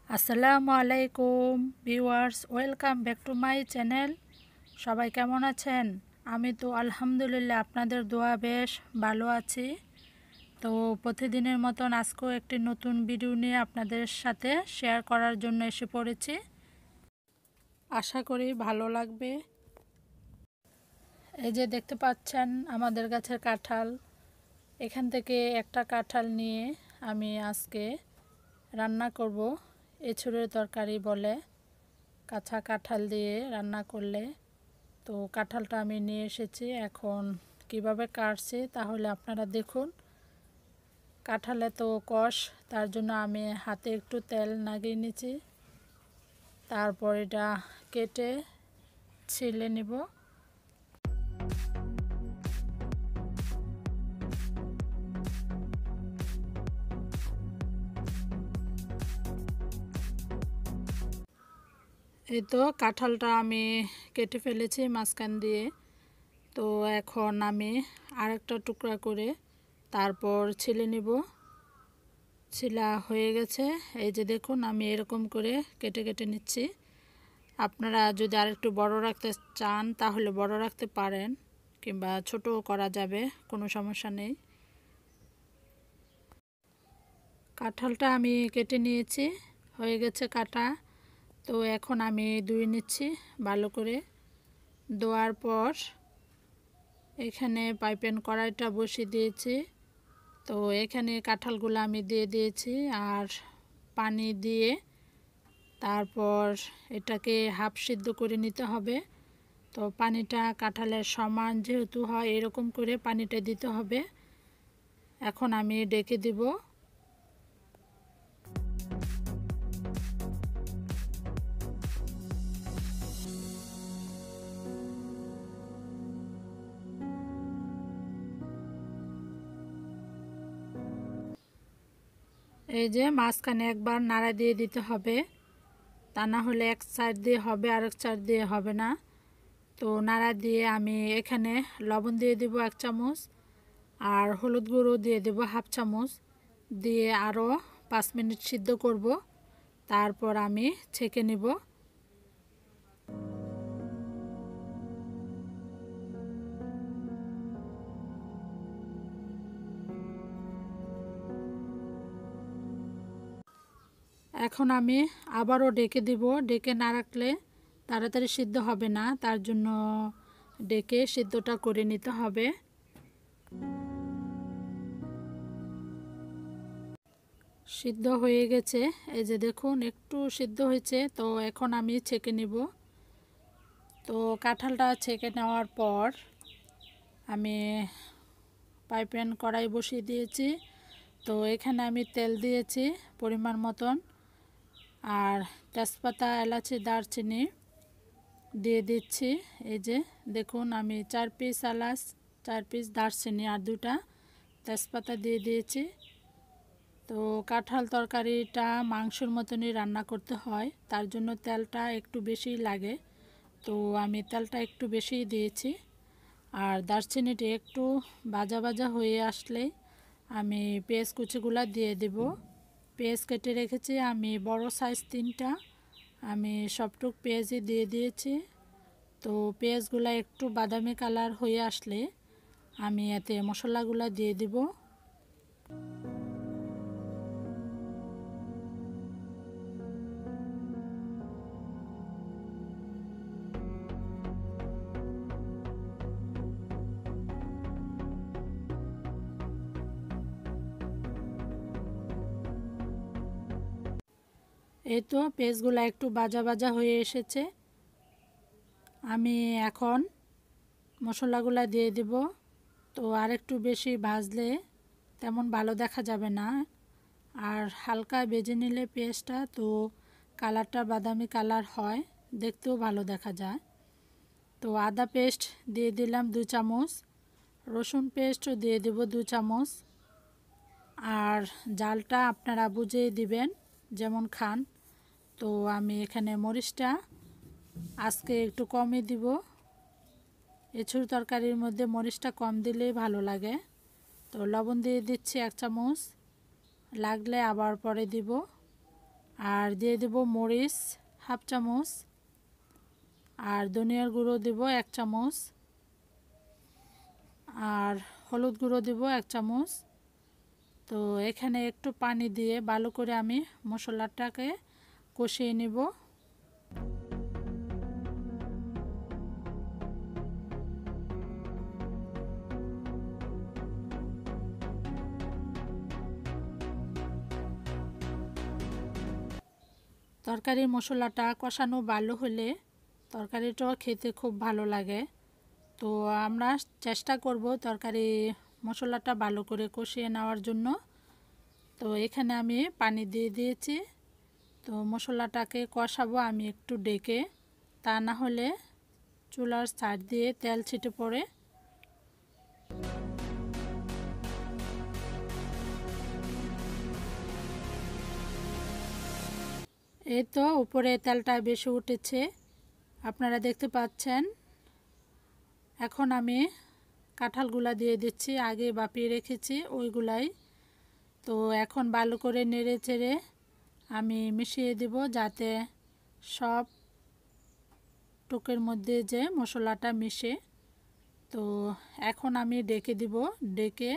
আসসালামু আলাইকুম viewers, welcome back to my channel. সবাই কেমন আছেন? আমি তো আলহামদুলিল্লাহ আপনাদের দোয়া বেশ ভালো আছি। তো প্রতিদিনের মতন আজকেও একটি নতুন ভিডিও নিয়ে আপনাদের সাথে শেয়ার করার জন্য এসে পড়েছি। আশা করি ভালো লাগবে। এই যে দেখতে পাচ্ছেন আমাদের গাছের কাঁঠাল, এখান থেকে একটা কাঁঠাল নিয়ে আমি আজকে রান্না করব। এঁচোড়ের তরকারি বলে, কাঁচা কাঁঠাল দিয়ে রান্না করলে। তো কাঁঠালটা আমি নিয়ে এসেছি, এখন কিভাবে কাটছি তাহলে আপনারা দেখুন। কাঁঠালে তো কষ, তার জন্য আমি হাতে একটু তেল লাগিয়ে নিয়েছি। তারপর এটা কেটে ছিলে নেব। এই তো কাঁঠালটা আমি কেটে ফেলেছি মাঝখান দিয়ে। তো এখন আমি আরেকটা টুকরা করে তারপর ছিলে নিব। ছিলা হয়ে গেছে, এই যে দেখুন আমি এরকম করে কেটে কেটে নিচ্ছি। আপনারা যদি আরেকটু বড় রাখতে চান তাহলে বড় রাখতে পারেন, কিংবা ছোটও করা যাবে, কোনো সমস্যা নেই। কাঁঠালটা আমি কেটে নিয়েছি, হয়ে গেছে কাটা। তো এখন আমি ধুয়ে নিচ্ছি ভালো করে। ধোয়ার পর এখানে পাইপেন কড়াইটা বসিয়ে দিয়েছি। তো এখানে কাঁঠালগুলো আমি দিয়ে দিয়েছি আর পানি দিয়ে তারপর এটাকে হাফ সিদ্ধ করে নিতে হবে। তো পানিটা কাঁঠালের সমান যেহেতু হয় এরকম করে পানিটা দিতে হবে। এখন আমি ডেকে দিব। এই যে মাঝখানে একবার নাড়া দিয়ে দিতে হবে, তা না হলে এক সাইড দিয়ে হবে আর এক সাইড দিয়ে হবে না। তো নাড়া দিয়ে আমি এখানে লবণ দিয়ে দেব 1 চামচ, আর হলুদ গুঁড়ো দিয়ে দেব হাফ চামচ, দিয়ে আরও 5 মিনিট সিদ্ধ করব। তারপর আমি ছেঁকে নিব। এখন আমি আবারও ডেকে দিব। ডেকে না রাখলে তাড়াতাড়ি সিদ্ধ হবে না, তার জন্য ডেকে সিদ্ধটা করে নিতে হবে। সিদ্ধ হয়ে গেছে, এই যে দেখুন একটু সিদ্ধ হয়েছে। তো এখন আমি ছেঁকে নিব। তো কাঁঠালটা ছেঁকে নেওয়ার পর আমি পাইপ্যান কড়াই বসিয়ে দিয়েছি। তো এখানে আমি তেল দিয়েছি পরিমাণ মতন, আর তেজপাতা, এলাচি, দারচিনি দিয়ে দিচ্ছি। এই যে দেখুন আমি 4 পিস এলাচ, 4 পিস দারচিনি আর 2টা তেজপাতা দিয়ে দিয়েছি। তো কাঁঠাল তরকারিটা মাংসের মতনই রান্না করতে হয়, তার জন্য তেলটা একটু বেশি লাগে। তো আমি তেলটা একটু বেশি দিয়েছি। আর দারচিনিটি একটু ভাজা ভাজা হয়ে আসলে আমি পেঁয়াজ কুচিগুলো দিয়ে দেব। পেঁয়াজ কেটে রেখেছি আমি বড় সাইজ 3টা, আমি সবটুক পেঁয়াজই দিয়ে দিয়েছি। তো পেঁয়াজগুলো একটু বাদামি কালার হয়ে আসলে আমি এতে মশলাগুলো দিয়ে দেব। এই তো পেঁয়াজগুলো একটু ভাজা ভাজা হয়ে এসেছে, আমি এখন মশলাগুলো দিয়ে দেব। তো আর একটু বেশি ভাজলে তেমন ভালো দেখা যাবে না, আর হালকা ভেজে নিলে পেঁয়াজটা তো কালারটা বাদামি কালার হয়, দেখতেও ভালো দেখা যায়। তো আদা পেস্ট দিয়ে দিলাম 2 চামচ, রসুন পেস্টও দিয়ে দেব 2 চামচ। আর জালটা আপনারা বুঝেই দিবেন যেমন খান। তো আমি এখানে মরিচটা আজকে একটু কমই দিব। এঁচোড় তরকারির মধ্যে মরিচটা কম দিলেই ভালো লাগে। তো লবণ দিয়ে দিচ্ছি 1 চামচ, লাগলে আবার পরে দিব। আর দিয়ে দেব মরিচ হাফ চামচ, আর ধনিয়ার গুঁড়ো দেব 1 চামচ, আর হলুদ গুঁড়ো দেব 1 চামচ। তো এখানে একটু পানি দিয়ে ভালো করে আমি মশলাটাকে কষিয়ে নেব। তরকারির মশলাটা কষানো ভালো হলে তরকারিটাও খেতে খুব ভালো লাগে। তো আমরা চেষ্টা করব তরকারি মশলাটা ভালো করে কষিয়ে নেওয়ার জন্য। তো এখানে আমি পানি দিয়ে দিয়েছি। তো মশলাটাকে কষাবো আমি একটু ডেকে, তা না হলে চুলার সাইড দিয়ে তেল ছিটে পড়ে। এই তো উপরে তেলটা বেশি উঠেছে, আপনারা দেখতে পাচ্ছেন। এখন আমি কাঁঠালগুলা দিয়ে দিচ্ছি, আগে বাপিয়ে রেখেছি ওইগুলাই। তো এখন ভালো করে নেড়ে চেড়ে আমি মিশিয়ে দেব, যাতে সব টুকের মধ্যে যে মশলাটা মিশে। তো এখন আমি ডেকে দিব, ডেকে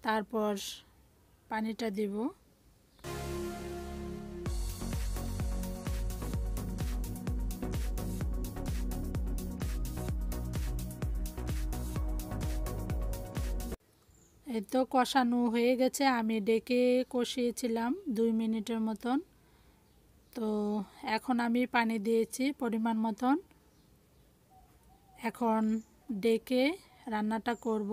তারপর পানিটা দিব। এই তো কষানো হয়ে গেছে, আমি ডেকে কষিয়েছিলাম 2 মিনিটের মতন। তো এখন আমি পানি দিয়েছি পরিমাণ মতন। এখন ডেকে রান্নাটা করব।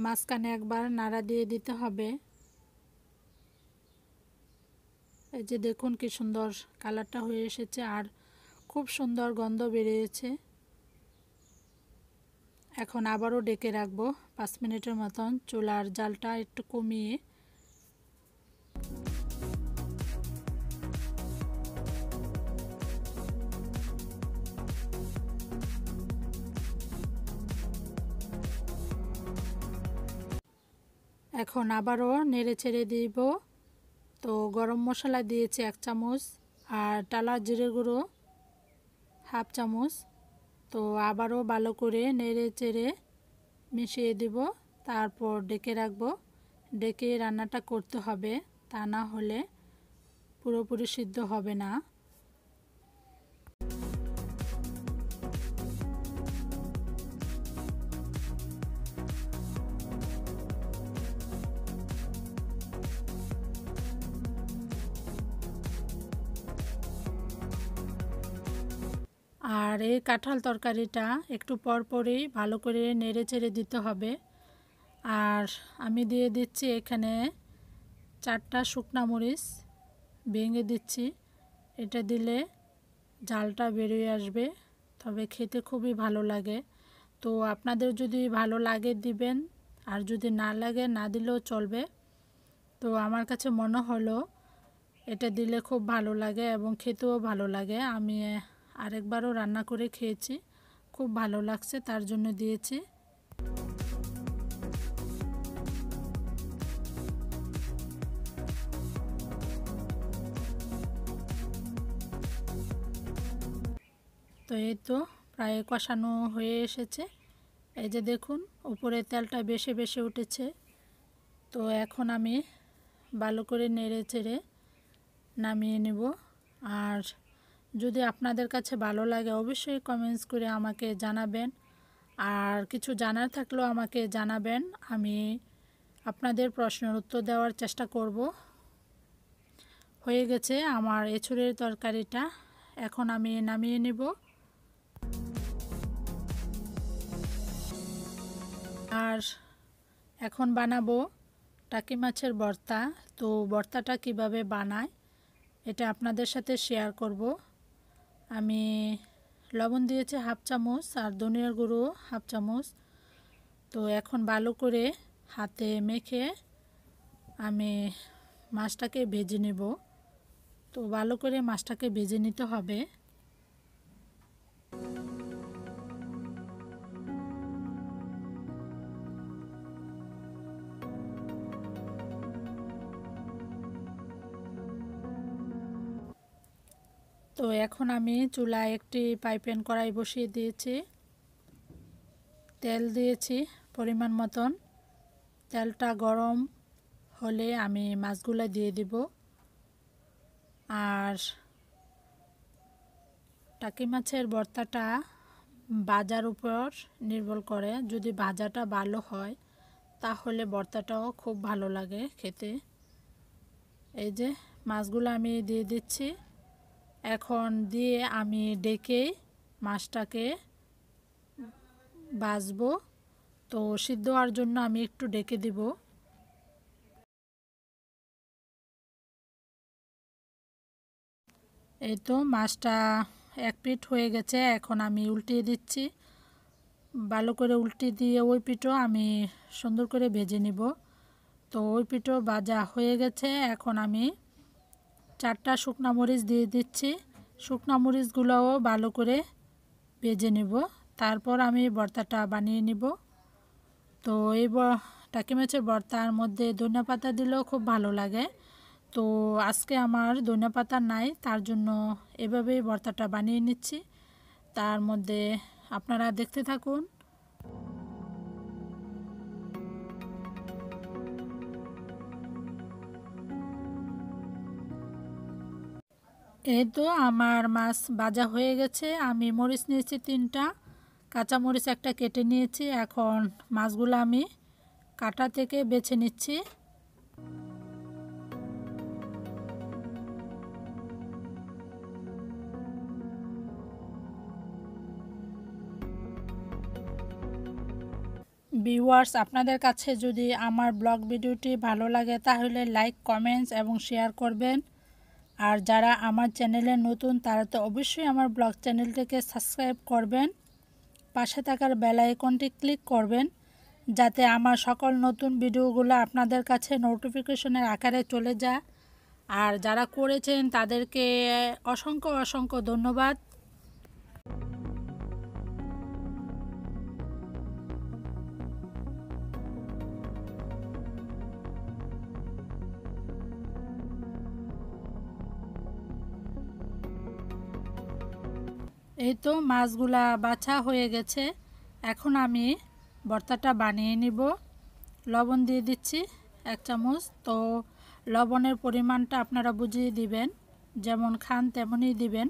মাঝখানে একবার নাড়া দিয়ে দিতে হবে। এই যে দেখুন কি সুন্দর কালারটা হয়ে এসেছে, আর খুব সুন্দর গন্ধ বেরিয়েছে। এখন আবারও ডেকে রাখবো 5 মিনিটের মতন, চুলার জালটা একটু কমিয়ে। এখন আবারও নেড়ে ছেড়ে দিব। তো গরম মশলা দিয়েছি 1 চামচ, আর টালা জিরে গুঁড়ো হাফ চামচ। তো আবারও ভালো করে নেড়ে চেড়ে মিশিয়ে দেব, তারপর ডেকে রাখবো। ডেকে রান্নাটা করতে হবে, তা না হলে পুরোপুরি সিদ্ধ হবে না। আর এই কাঁঠাল তরকারিটা একটু পর পরই ভালো করে নেড়ে চেড়ে দিতে হবে। আর আমি দিয়ে দিচ্ছি এখানে 4টা শুকনা মরিচ ভেঙে দিচ্ছি। এটা দিলে ঝালটা বেরিয়ে আসবে, তবে খেতে খুবই ভালো লাগে। তো আপনাদের যদি ভালো লাগে দিবেন, আর যদি না লাগে না দিলেও চলবে। তো আমার কাছে মনে হলো এটা দিলে খুব ভালো লাগে এবং খেতেও ভালো লাগে। আমি আরেকবারও রান্না করে খেয়েছি, খুব ভালো লাগছে, তার জন্য দিয়েছি। তো এই তো প্রায় কষানো হয়ে এসেছে। এই যে দেখুন উপরে তেলটা বেশি বেশি উঠেছে। তো এখন আমি ভালো করে নেড়ে চেড়ে নামিয়ে নেব। আর যদি আপনাদের কাছে ভালো লাগে অবশ্যই কমেন্টস করে আমাকে জানাবেন, আর কিছু জানার থাকলেও আমাকে জানাবেন, আমি আপনাদের প্রশ্নের উত্তর দেওয়ার চেষ্টা করব। হয়ে গেছে আমার এঁচুড়ের তরকারিটা, এখন আমি নামিয়ে নেব। আর এখন বানাবো টাকি মাছের ভর্তা। তো ভর্তাটা কিভাবে বানায় এটা আপনাদের সাথে শেয়ার করব। আমি লবণ দিয়েছি হাফ চামচ, আর ধনিয়ার গুঁড়ো হাফ চামচ। তো এখন ভালো করে হাতে মেখে আমি মাছটাকে ভেজে নেব। তো ভালো করে মাছটাকে ভেজে নিতে হবে। তো এখন আমি চুলায় একটি ফ্রাই প্যান কড়াই বসিয়ে দিয়েছি, তেল দিয়েছি পরিমাণ মতন। তেলটা গরম হলে আমি মাছগুলো দিয়ে দিব। আর টাকি মাছের ভর্তাটা ভাজার উপর নির্ভর করে, যদি ভাজাটা ভালো হয় তাহলে ভর্তাটাও খুব ভালো লাগে খেতে। এই যে মাছগুলো আমি দিয়ে দিচ্ছি, এখন দিয়ে আমি ডেকে মাছটাকে ভাজবো। তো সিদ্ধ হওয়ার জন্য আমি একটু ডেকে দিব। এই তো মাছটা এক পিঠ হয়ে গেছে, এখন আমি উল্টিয়ে দিচ্ছি। ভালো করে উল্টে দিয়ে ওই পিঠও আমি সুন্দর করে ভেজে নিব। তো ওই পিঠও ভাজা হয়ে গেছে, এখন আমি 4টা শুকনা মরিচ দিয়ে দিচ্ছি। শুকনা মরিচগুলোও ভালো করে ভেজে নিব, তারপর আমি ভর্তাটা বানিয়ে নিব। তো এই টাকি মাছের ভর্তার মধ্যে ধনিয়া পাতা দিলেও খুব ভালো লাগে। তো আজকে আমার ধনিয়া পাতা নাই, তার জন্য এভাবেই ভর্তাটা বানিয়ে নিচ্ছি। তার মধ্যে আপনারা দেখতে থাকুন। এই তো আমার মাছ ভাজা হয়ে গেছে। আমি মরিচ নিয়েছি 3টা, কাঁচা মরিচ একটা কেটে নিয়েছি। এখন মাছগুলো আমি কাটা থেকে বেছে নিচ্ছি। ভিউয়ার্স, আপনাদের কাছে যদি আমার ব্লগ ভিডিওটি ভালো লাগে তাহলে লাইক, কমেন্টস এবং শেয়ার করবেন। আর যারা আমার চ্যানেলে নতুন তারা তো অবশ্যই আমার ব্লগ চ্যানেলটিকে সাবস্ক্রাইব করবেন। পাশে থাকার বেল আইকনটি ক্লিক করবেন, যাতে আমার সকল নতুন ভিডিওগুলো আপনাদের কাছে নোটিফিকেশনের আকারে চলে যায়। আর যারা করেছেন তাদেরকে অসংখ্য অসংখ্য ধন্যবাদ। এই তো মাছগুলা বাছা হয়ে গেছে, এখন আমি ভর্তাটা বানিয়ে নিব। লবণ দিয়ে দিচ্ছি 1 চামচ। তো লবণের পরিমাণটা আপনারা বুঝিয়ে দিবেন, যেমন খান তেমনই দিবেন।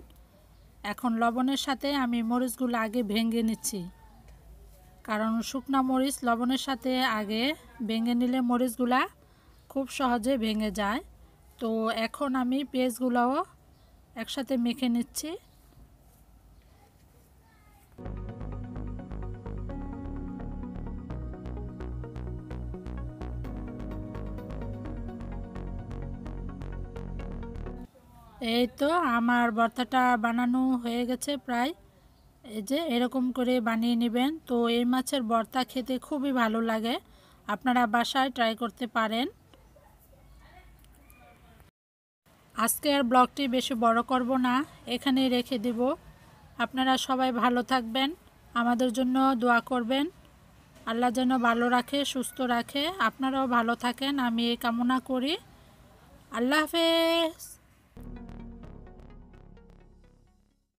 এখন লবণের সাথে আমি মরিচগুলো আগে ভেঙে নিচ্ছি, কারণ শুকনা মরিচ লবণের সাথে আগে ভেঙে নিলে মরিচগুলা খুব সহজে ভেঙে যায়। তো এখন আমি পেঁয়াজগুলোও একসাথে মেখে নিচ্ছি। এই তো আমার ভর্তাটা বানানো হয়ে গেছে প্রায়। এই যে এরকম করে বানিয়ে নেবেন। তো এই মাছের ভর্তা খেতে খুবই ভালো লাগে, আপনারা বাসায় ট্রাই করতে পারেন। আজকে আর ব্লগটি বেশি বড় করব না, এখানেই রেখে দিব। আপনারা সবাই ভালো থাকবেন, আমাদের জন্য দোয়া করবেন। আল্লাহ যেন ভালো রাখে, সুস্থ রাখে, আপনারাও ভালো থাকেন আমি এই কামনা করি। আল্লাহ হাফেজ।